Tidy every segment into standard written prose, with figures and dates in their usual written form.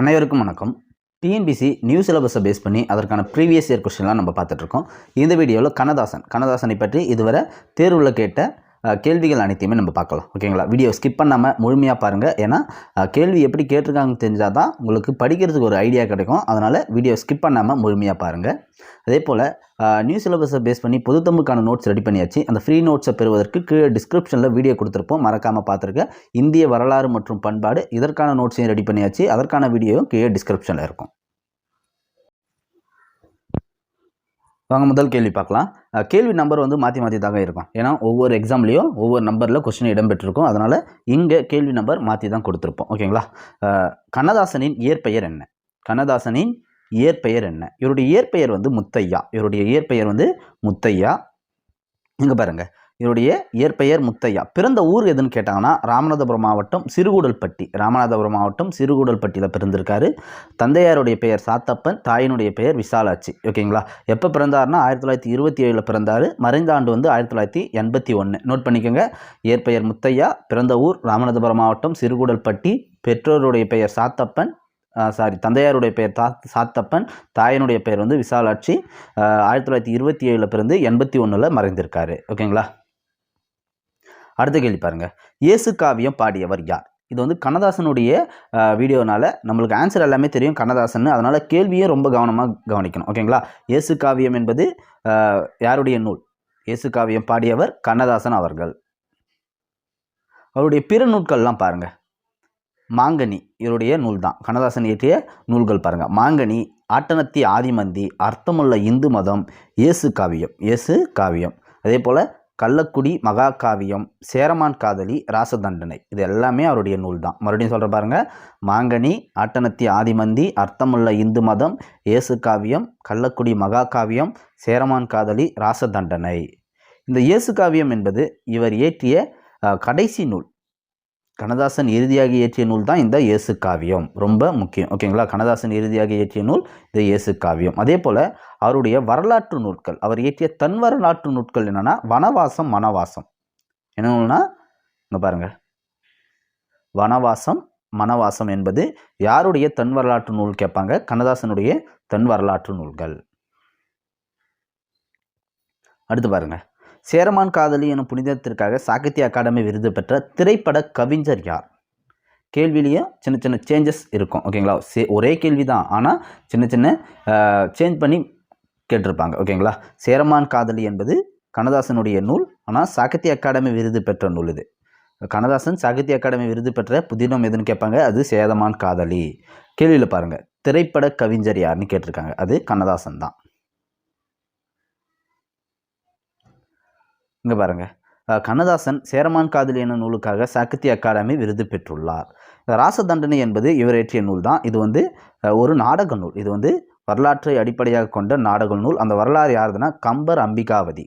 அனைவருக்கும் வணக்கம். TNPSC new சிலபஸை பேஸ் பண்ணி அதற்கான ப்ரீவியஸ் இயர் கொஸ்டின்லாம் நம்ம பார்த்துட்ருக்கோம். இந்த வீடியோவில் கண்ணதாசனை பற்றி இதுவரை தேர்வில் கேட்ட கேள்விகள் அனைத்தையுமே நம்ம பார்க்கலாம். ஓகேங்களா? வீடியோ ஸ்கிப் பண்ணாமல் முழுமையாக பாருங்கள். ஏன்னா கேள்வி எப்படி கேட்டிருக்காங்கன்னு தெரிஞ்சால் தான் உங்களுக்கு படிக்கிறதுக்கு ஒரு ஐடியா கிடைக்கும். அதனால் வீடியோ ஸ்கிப் பண்ணாமல் முழுமையாக பாருங்கள். அதே போல் நியூ சிலபஸை பேஸ் பண்ணி பொதுத்தமிழுக்கான நோட்ஸ் ரெடி பண்ணியாச்சு. அந்த ஃப்ரீ நோட்ஸை பெறுவதற்கு கீழே டிஸ்கிரிப்ஷனில் வீடியோ கொடுத்துருப்போம், மறக்காமல் பார்த்துருக்க. இந்திய வரலாறு மற்றும் பண்பாடு இதற்கான நோட்ஸையும் ரெடி பண்ணியாச்சு. அதற்கான வீடியோவும் கீழே டிஸ்கிரிப்ஷனில் இருக்கும். வாங்க முதல் கேள்வி பார்க்கலாம். கேள்வி நம்பர் வந்து மாற்றி தாங்க இருக்கும். ஏன்னா ஒவ்வொரு எக்ஸாம்லேயும் ஒவ்வொரு நம்பரில் கொஸ்டின் இடம்பெற்றிருக்கும். அதனால் இங்கே கேள்வி நம்பர் மாற்றி தான் கொடுத்துருப்போம். ஓகேங்களா? கண்ணதாசனின் இயற்பெயர் என்ன? கண்ணதாசனின் இயற்பெயர் என்ன? இவருடைய இயற்பெயர் வந்து முத்தையா. இவருடைய இயற்பெயர் வந்து முத்தையா. இங்கே பாருங்கள், இவருடைய இயற்பெயர் முத்தையா. பிறந்த ஊர் எதுன்னு கேட்டாங்கன்னா ராமநாதபுரம் மாவட்டம் சிறுகூடல்பட்டியில் பிறந்திருக்காரு. தந்தையாருடைய பெயர் சாத்தப்பன், தாயினுடைய பெயர் விசாலாட்சி. ஓகேங்களா? எப்போ பிறந்தாருன்னா 1927 பிறந்தார். மறைந்த ஆண்டு வந்து 1981. நோட் பண்ணிக்கோங்க. இயற்பெயர் முத்தையா, பிறந்த ஊர் ராமநாதபுரம் மாவட்டம் சிறுகூடல்பட்டி, பெற்றோருடைய பெயர் தந்தையாருடைய பெயர் சாத்தப்பன், தாயினுடைய பெயர் வந்து விசாலாட்சி. 1927 பிறந்து 81 மறைந்திருக்காரு. ஓகேங்களா? அடுத்த கேள்வி பாருங்கள். இயேசு காவியம் பாடியவர் யார்? இது வந்து கண்ணதாசனுடைய வீடியோனால நம்மளுக்கு ஆன்சர் எல்லாமே தெரியும் கண்ணதாசன். அதனால் கேள்வியும் ரொம்ப கவனமாக கவனிக்கணும். ஓகேங்களா? இயேசு காவியம் என்பது யாருடைய நூல்? இயேசு காவியம் பாடியவர் கண்ணதாசன் அவர்கள். அவருடைய பிற நூல்கள்லாம் பாருங்கள். மாங்கனி இவருடைய நூல் தான். கண்ணதாசன் இயற்றிய நூல்கள் பாருங்கள். மாங்கனி, ஆட்டனத்தி ஆதிமந்தி, அர்த்தமுள்ள இந்து மதம், இயேசு காவியம். அதே போல் கள்ளக்குடி மகாகாவியம், சேரமான் காதலி, ராசதண்டனை, இது எல்லாமே அவருடைய நூல் தான். மறுபடியும் சொல்கிற பாருங்கள். மாங்கனி, ஆட்டனத்தி ஆதிமந்தி, அர்த்தமுள்ள இந்து மதம், இயேசு காவியம், கள்ளக்குடி மகாகாவியம், சேரமான் காதலி, ராசதண்டனை. இந்த இயேசு காவியம் என்பது இவர் இயற்றிய கடைசி நூல். கண்ணதாசன் இறுதியாக இயற்றிய நூல் தான் இந்த இயேசு காவியம். ரொம்ப முக்கியம். ஓகேங்களா? கண்ணதாசன் இறுதியாக இயற்றிய நூல் இந்த இயேசு காவியம். அதே போல் அவருடைய வரலாற்று நூல்கள், அவர் இயற்றிய தன் வரலாற்று நூல்கள் என்னென்னா வனவாசம், மனவாசம். என்ன நூல்னா இங்கே பாருங்கள். வனவாசம், மனவாசம் என்பது யாருடைய தன் வரலாற்று நூல் கேட்பாங்க? கண்ணதாசனுடைய தன் வரலாற்று நூல்கள். அடுத்து பாருங்கள். சேரமான் காதலி எனும் புனிதத்திற்காக சாகித்ய அகாடமி விருது பெற்ற திரைப்பட கவிஞர் யார்? கேள்வியிலையும் சின்ன சேஞ்சஸ் இருக்கும். ஓகேங்களா? ஒரே கேள்வி தான், ஆனால் சின்ன சேஞ்ச் பண்ணி கேட்டிருப்பாங்க. ஓகேங்களா? சேரமான் காதலி என்பது கண்ணதாசனுடைய நூல், ஆனால் சாகித்ய அகாடமி விருது பெற்ற நூல். இது கண்ணதாசன் சாகித்ய அகாடமி விருது பெற்ற புதினம் எதுன்னு கேட்பாங்க. அது சேரமான் காதலி. கேள்வியில் பாருங்கள், திரைப்பட கவிஞர் யாருன்னு கேட்டிருக்காங்க. அது கண்ணதாசன் தான். இங்கே பாருங்கள். கண்ணதாசன் சேரமான் காதலி என்ற நூலுக்காக சாகித்ய அகாடமி விருது பெற்றுள்ளார். ராசதண்டனை என்பது இவர் இயற்றிய நூல் தான். இது வந்து ஒரு நாடக நூல். இது வந்து வரலாற்றை அடிப்படையாக கொண்ட நாடக நூல். அந்த வரலாறு யாருதுன்னா கம்பர் அம்பிகாவதி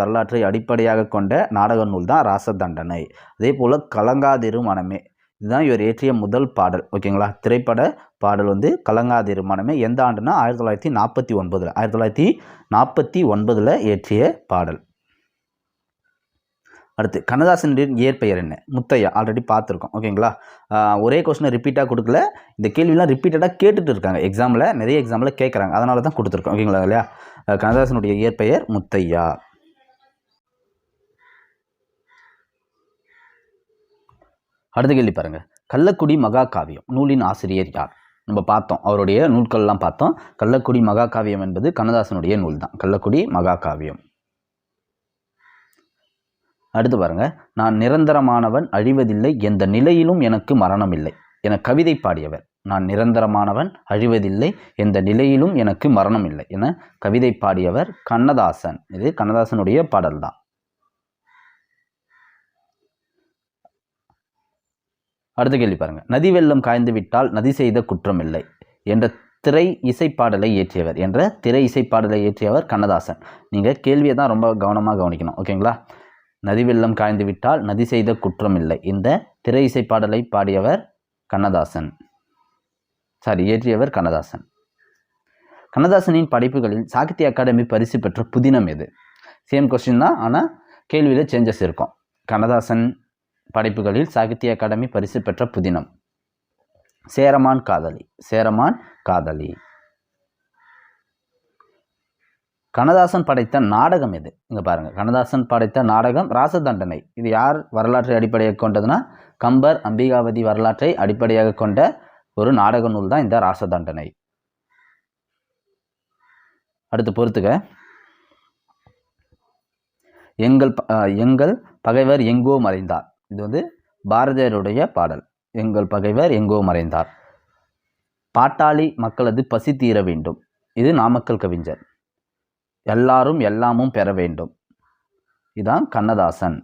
வரலாற்றை அடிப்படையாக கொண்ட நாடக நூல் தான் ராசதண்டனை. அதே போல் கலங்காதிரு மனமே, இதுதான் இவர் இயற்றிய முதல் பாடல். ஓகேங்களா? திரைப்பட பாடல் வந்து கலங்காதிரு மனமே. எந்த ஆண்டுனா 1949 இயற்றிய பாடல். அடுத்து கண்ணதாசனின் இயற்பெயர் என்ன? முத்தையா. ஆல்ரெடி பார்த்துருக்கோம். ஓகேங்களா? ஒரே கொஸ்டினை ரிப்பீட்டாக கொடுக்கல. இந்த கேள்வியெலாம் ரிப்பீட்டடாக கேட்டுட்டு இருக்காங்க எக்ஸாமில். நிறைய எக்ஸாமில் கேட்குறாங்க. அதனால தான் கொடுத்துருக்கோம். ஓகேங்களா? இல்லையா? கண்ணதாசனுடைய இயற்பெயர் முத்தையா. அடுத்த கேள்வி பாருங்கள். கள்ளக்குடி மகாகாவியம் நூலின் ஆசிரியர் யார்? நம்ம பார்த்தோம், அவருடைய நூல்கள்லாம் பார்த்தோம். கள்ளக்குடி மகாகாவியம் என்பது கண்ணதாசனுடைய நூல் தான். கள்ளக்குடி மகாகாவியம். அடுத்து பாருங்கள். நான் நிரந்தரமானவன், அழிவதில்லை, எந்த நிலையிலும் எனக்கு மரணம் இல்லை என கவிதை பாடியவர். நான் நிரந்தரமானவன், அழிவதில்லை, எந்த நிலையிலும் எனக்கு மரணம் இல்லை என கவிதை பாடியவர் கண்ணதாசன். இது கண்ணதாசனுடைய பாடல் தான். அடுத்த கேள்வி பாருங்கள். நதி வெள்ளம் காய்ந்து விட்டால் நதி செய்த குற்றம் இல்லை என்ற திரை இசைப்பாடலை இயற்றியவர் கண்ணதாசன். நீங்கள் கேள்வியை தான் ரொம்ப கவனமாக கவனிக்கணும். ஓகேங்களா? நதி வெள்ளம் காய்ந்து விட்டால் நதி செய்த குற்றம் இல்லை, இந்த திரை இசைப்பாடலை இயற்றியவர் கண்ணதாசன். கண்ணதாசனின் படைப்புகளில் சாகித்ய அகாடமி பரிசு பெற்ற புதினம் எது? சேம் கொஸ்டின் தான், ஆனால் கேள்வியில் சேஞ்சஸ் இருக்கும். கண்ணதாசன் படைப்புகளில் சாகித்ய அகாடமி பரிசு பெற்ற புதினம் சேரமான் காதலி. சேரமான் காதலி. கண்ணதாசன் படைத்த நாடகம் எது? இங்கே பாருங்கள், கண்ணதாசன் படைத்த நாடகம் ராசதண்டனை. இது யார் வரலாற்றை அடிப்படையாக கொண்டதுன்னா கம்பர் அம்பிகாவதி வரலாற்றை அடிப்படையாக கொண்ட ஒரு நாடக நூல் தான் இந்த ராசதண்டனை. அடுத்து பொறுத்துக்க, எங்கள் பகைவர் எங்கோ மறைந்தார். இது வந்து பாரதியாருடைய பாடல். எங்கள் பகைவர் எங்கோ மறைந்தார். பாட்டாளி மக்களது பசி தீர வேண்டும். இது நாமக்கல் கவிஞர். எல்லாரும் எல்லாமும் பெற வேண்டும். இதுதான் கண்ணதாசன்.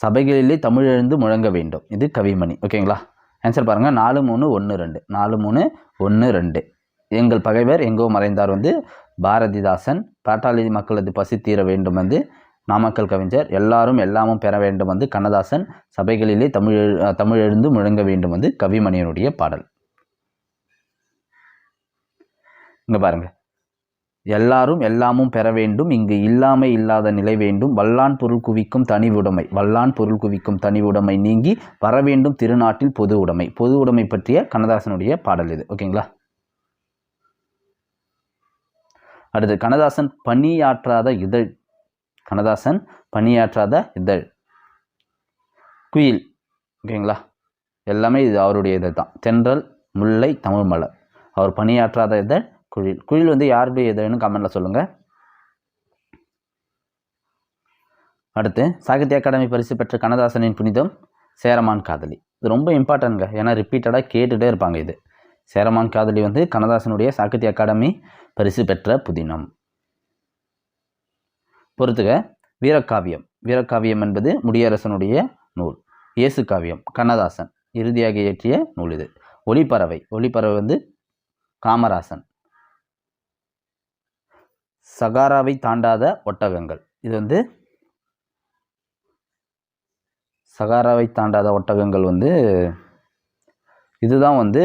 சபைகளிலே தமிழ் எழுந்து முழங்க வேண்டும். இது கவிமணி. ஓகேங்களா? ஆன்சர் பாருங்கள், 4, 3, 1, 2. 4, 3, 1, 2. எங்கள் பகைவர் எங்கோ மறைந்தார் வந்து பாரதிதாசன். பாட்டாளி மக்களது பசி தீர வேண்டும் வந்து நாமக்கல் கவிஞர். எல்லாரும் எல்லாமும் பெற வேண்டும் வந்து கண்ணதாசன். சபைகளிலே தமிழ் எழுந்து முழங்க வேண்டும் வந்து கவிமணியனுடைய பாடல். இங்கே பாருங்கள், எல்லாரும் எல்லாமும் பெற வேண்டும், இங்கு இல்லாமை இல்லாத நிலை வேண்டும், வல்லான் பொருள் குவிக்கும் தனிவுடைமை. வல்லான் பொருள் குவிக்கும் தனிவுடைமை நீங்கி வர வேண்டும் திருநாட்டில் பொது உடைமை. பொது உடைமை பற்றிய கண்ணதாசனுடைய பாடல் இது. ஓகேங்களா? அடுத்து, கண்ணதாசன் பணியாற்றாத இதழ். கண்ணதாசன் பணியாற்றாத இதழ் குயில். ஓகேங்களா? எல்லாமே இது அவருடைய இதழ் தான். தென்றல், முல்லை, தமிழ் மலர். அவர் பணியாற்றாத இதழ் குயில். குயில் வந்து யாருடைய இதழ்னு கமெண்ட்ல சொல்லுங்க. அடுத்து, சாகித்ய அகாடமி பரிசு பெற்ற கண்ணதாசனின் புனிதம் சேரமான் காதலி. இது ரொம்ப இம்பார்ட்டன்ட்ங்க, ஏன்னா ரிப்பீட்டடாக கேட்டுகிட்டே இருப்பாங்க. இது சேரமான் காதலி வந்து கண்ணதாசனுடைய சாகித்ய அகாடமி பரிசு பெற்ற புதினம். பொறுத்துக, வீரக்காவியம். வீரக்காவியம் என்பது முடியரசனுடைய நூல். இயேசு காவியம் கண்ணதாசன் இறுதியாக இயற்றிய நூல் இது. ஒளிப்பறவை. ஒளிப்பறவை வந்து காமராசன். சகாராவை தாண்டாத ஒட்டகங்கள். இது வந்து சகாராவை தாண்டாத ஒட்டகங்கள் வந்து இதுதான் வந்து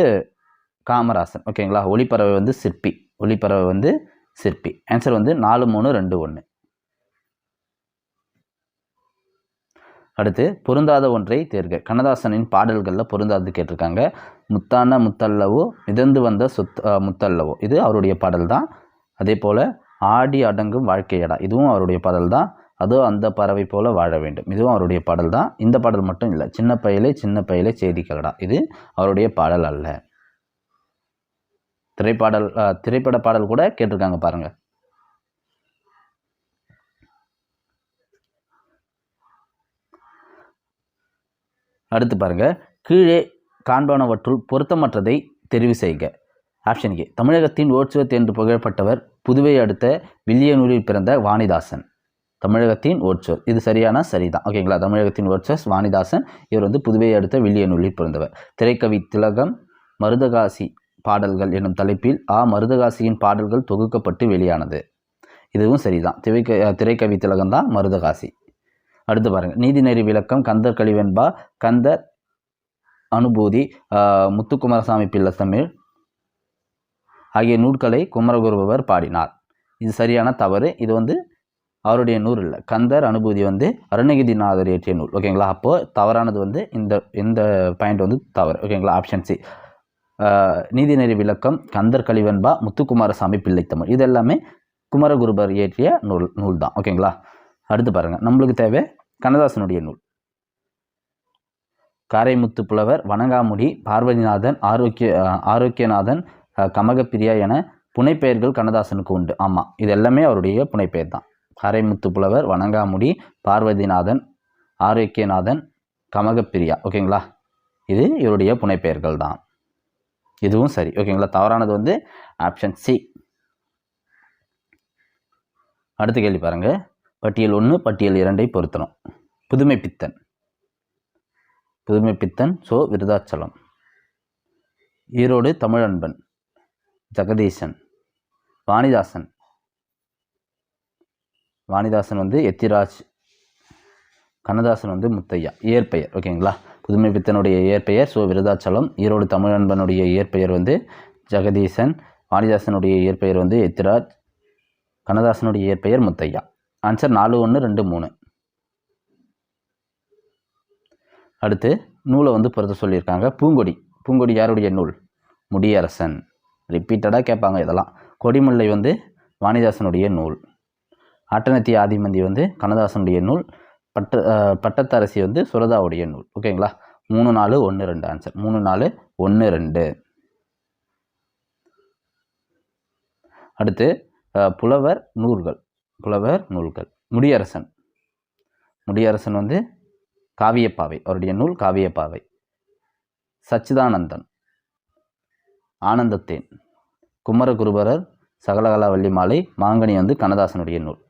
காமராசன். ஓகேங்களா? ஒளிப்பறவை வந்து சிற்பி. ஒளிப்பறவை வந்து சிற்பி. ஆன்சர் வந்து 4, 3, 2, 1. அடுத்து, பொருந்தாத ஒன்றை தேர்க. கண்ணதாசனின் பாடல்களில் பொருந்தாது கேட்டிருக்காங்க. முத்தான முத்தல்லவோ, மிதந்து வந்த முத்தல்லவோ. இது அவருடைய பாடல் தான். அதே போல் ஆடி அடங்கும் வாழ்க்கையடா, இதுவும் அவருடைய பாடல் தான். அதோ அந்த பறவை போல வாழ வேண்டும், இதுவும் அவருடைய பாடல் தான். இந்த பாடல் மட்டும் இல்லை, சின்ன பையலே செய்திகளடா, இது அவருடைய பாடல் அல்ல. திரைப்பட பாடல் கூட கேட்டிருக்காங்க பாருங்க. அடுத்து பாருங்க, கீழே காண்பனவற்றுள் பொருத்தமற்றதை தெரிவு செய்க. ஆப்ஷன் ஏ, தமிழகத்தின் ஓட்சுவத் என்று புகழப்பட்டவர் புதுவை அடுத்த வில்லியனூரில் பிறந்த வாணிதாசன். தமிழகத்தின் ஓட்சுவத், இது சரிதான். ஓகேங்களா? தமிழகத்தின் ஓட்சுவஸ் வாணிதாசன். இவர் வந்து புதுவை அடுத்த வில்லியனூரில் பிறந்தவர். திரைக்கவி திலகம் மருதகாசி பாடல்கள் என்னும் தலைப்பில் மருதகாசியின் பாடல்கள் தொகுக்கப்பட்டு வெளியானது. இதுவும் சரிதான். திரைக்கவி திலகம் தான் மருதகாசி. அடுத்து பாருங்கள், நீதிநெறி விளக்கம் கந்தர் கலிவெண்பா, கந்தர் அனுபூதி, முத்துக்குமாரசாமி பிள்ளை தமிழ் ஆகிய நூல்களை குமரகுருபவர் பாடினார். இது சரியான தவறு. இது வந்து அவருடைய நூல் இல்லை. கந்தர் அனுபூதி வந்து அருணகிரிநாதர் இயற்றிய நூல். ஓகேங்களா? அப்போது தவறானது வந்து இந்த பாயிண்ட் வந்து தவறு. ஓகேங்களா? ஆப்ஷன் சி, நீதிநெறி விளக்கம் கந்தர் கலிவெண்பா, முத்துக்குமாரசாமி பிள்ளை தமிழ், இது எல்லாமே குமரகுருபர் இயற்றிய நூல் தான். ஓகேங்களா? அடுத்து பாருங்கள், நம்மளுக்கு தேவை கண்ணதாசனுடைய நூல். காரைமுத்து புலவர், வணங்காமுடி, பார்வதிநாதன், ஆரோக்கியநாதன், கமகப்பிரியா என புனைப்பெயர்கள் கண்ணதாசனுக்கு உண்டு. ஆமாம், இது எல்லாமே அவருடைய புனைப்பெயர் தான். காரைமுத்து புலவர், வணங்காமுடி, பார்வதிநாதன், ஆரோக்கியநாதன், கமகப்பிரியா. ஓகேங்களா? இது இவருடைய புனைப்பெயர்கள் தான். இதுவும் சரி. ஓகேங்களா? தவறானது வந்து ஆப்ஷன் சி. அடுத்த கேள்வி பாருங்க, பட்டியல் 1 பட்டியல் 2 பொருத்தணும். புதுமைப்பித்தன். சோ விருதாச்சலம். ஈரோடு தமிழன்பன் ஜெகதீசன். வாணிதாசன் வந்து எத்திராஜ். கண்ணதாசன் வந்து முத்தையா. இயற்பெயர். ஓகேங்களா? புதுமைப்பித்தனுடைய இயற்பெயர் சோ விருதாச்சலம். ஈரோடு தமிழன்பனுடைய இயற்பெயர் வந்து ஜெகதீசன். வாணிதாசனுடைய இயற்பெயர் வந்து எத்திராஜ். கண்ணதாசனுடைய இயற்பெயர் முத்தையா. ஆன்சர் 4, 1, 2, 3. அடுத்து நூலை வந்து பொறுத்த சொல்லியிருக்காங்க. பூங்கொடி. பூங்கொடி யாருடைய நூல்? முடியரசன். ரிப்பீட்டடாக கேட்பாங்க இதெல்லாம். கொடிமுல்லை வந்து வாணிதாசனுடைய நூல். ஆட்டனத்தி ஆதிமந்தி வந்து கண்ணதாசனுடைய நூல். பட்டத்தரசி வந்து சுரதாவுடைய நூல். ஓகேங்களா? 3 4 1 2 ஆன்சர். 3 4 1 2. அடுத்து புலவர் நூல்கள். முடியரசன் வந்து காவியப்பாவை, அவருடைய நூல் காவியப்பாவை. சச்சிதானந்தன் ஆனந்தத்தேன். குமரகுருபரர் சகலகலாவல்லி மாலை. மாங்கனி வந்து கண்ணதாசனுடைய நூல்.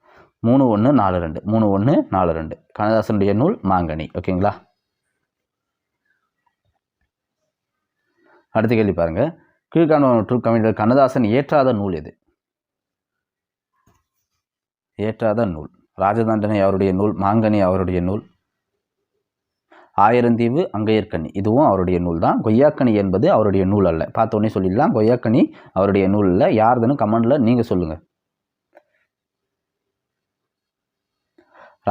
3 1 4 2. 3 1 4 2. கண்ணதாசனுடைய நூல் மாங்கனி. ஓகேங்களா? அடுத்த கேள்வி பாருங்க. கீழ்காணும் கவிஞர் கண்ணதாசன் ஏற்றாத நூல் எது? ஏற்றாத நூல். ராஜதண்டனை அவருடைய நூல். மாங்கனி அவருடைய நூல். ஆயிரந்தீவு அங்கையர்கண்ணி இதுவும் அவருடைய நூல் தான். கொய்யாக்கனி என்பது அவருடைய நூல் அல்ல. பார்த்தோன்னே சொல்லிடலாம், கொய்யாக்கனி அவருடைய நூல் இல்லை. யாருதுன்னு கமெண்டில் நீங்கள் சொல்லுங்கள்.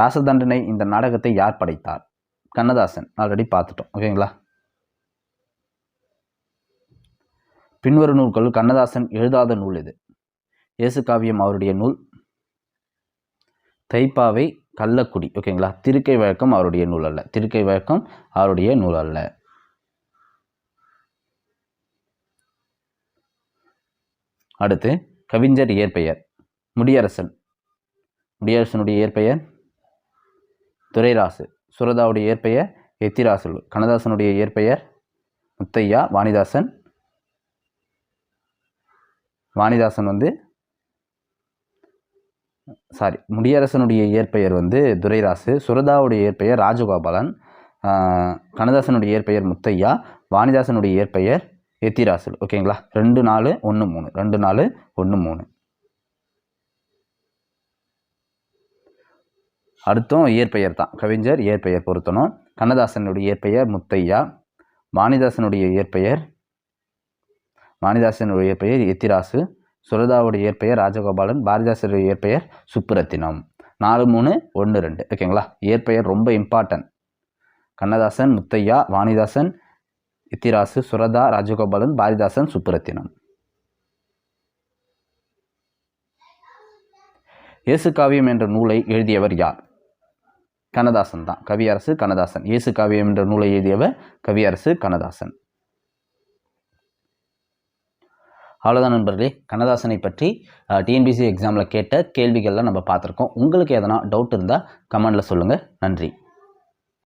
ராசதண்டனை இந்த நாடகத்தை யார் படைத்தார்? கண்ணதாசன். ஆல்ரெடி பார்த்துட்டோம். ஓகேங்களா? பின்வரும் நூல்கள் கண்ணதாசன் எழுதாத நூல் எது? இயேசு காவியம் அவருடைய நூல். தைப்பாவை, கள்ளக்குடி. ஓகேங்களா? திருக்கை வழக்கம் அவருடைய நூல் அல்ல. திருக்கை வழக்கம் அவருடைய நூல் அல்ல. அடுத்து கவிஞர் இயற்பெயர். முடியரசனுடைய இயற்பெயர் துரைராசு. சுரதாவுடைய இயற்பெயர் எத்திராசு. கண்ணதாசனுடைய இயற்பெயர் முத்தையா. முடியரசனுடைய இயற்பெயர் வந்து துரைராசு. சுரதாவுடைய இயற்பெயர் ராஜகோபாலன். கண்ணதாசனுடைய இயற்பெயர் முத்தையா. வாணிதாசனுடைய இயற்பெயர் எத்திராசு. ஓகேங்களா? 2 4 1 3. 2 4 1 3. அடுத்தும் இயற்பெயர் தான். கவிஞர் இயற்பெயர் பொருத்தணும். கண்ணதாசனுடைய இயற்பெயர் முத்தையா. வாணிதாசனுடைய இயற்பெயர் எத்திராசு. சுரதாவுடைய இயற்பெயர் ராஜகோபாலன். பாரதிதாசனுடைய இயற்பெயர் சுப்புரத்தினம். 4 3 1 2. ஓகேங்களா? இயற்பெயர் ரொம்ப இம்பார்ட்டன்ட். கண்ணதாசன், முத்தையா, வாணிதாசன், எத்திராசு, சுரதா, ராஜகோபாலன், பாரதிதாசன், சுப்புரத்தினம். இயேசு காவியம் என்ற நூலை எழுதியவர் யார்? கண்ணதாசன் தான். கவியரசு கண்ணதாசன். இயேசு காவியம் என்ற நூலை எழுதியவர் கவியரசு கண்ணதாசன். அவ்வளோதான் நண்பர்களே. கண்ணதாசனை பற்றி டிஎன்பிஎஸ்சி எக்ஸாமில் கேட்ட கேள்விகள்லாம் நம்ம பார்த்துருக்கோம். உங்களுக்கு எதனா டவுட் இருந்தால் கமெண்டில் சொல்லுங்கள். நன்றி.